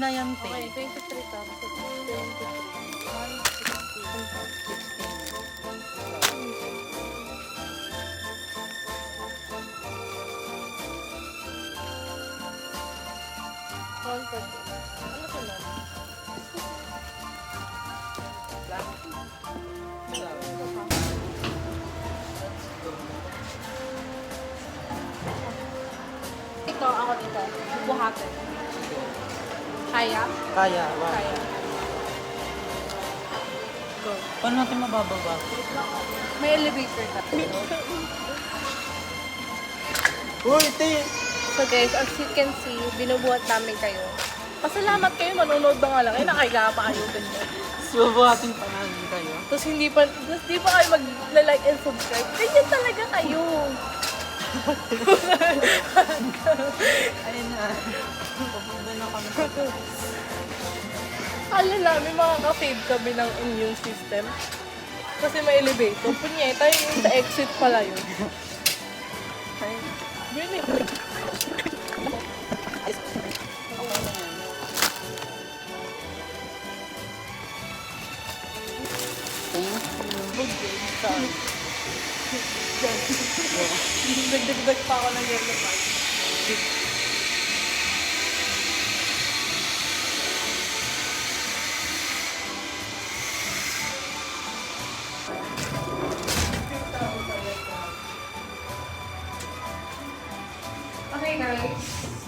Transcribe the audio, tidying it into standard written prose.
na yan, te. Okay, 23 tapos 23. 140. Ano to lang? Ito, ako dito. Buhatin. Kaya? Kaya, wow. Kaya. Go. Paano natin mabababa? May elevator ka. Uy, te! So guys, as you can see, binubuhat namin kayo. Pasalamat kayo, manonood ba nga lang kayo, nakahiga pa kayo ganyan. Subuhatin pa namin kayo. Tapos hindi pa kayo mag-like and subscribe. Ganyan talaga kayo. Ayun na. Pupunta na kami sa Kala namin makaka-save kami ng immune system. Kasi may elevator. Punyeta, yung sa exit pala yun. Really? Nagdagdag pa ako ng yellow card. Okay guys,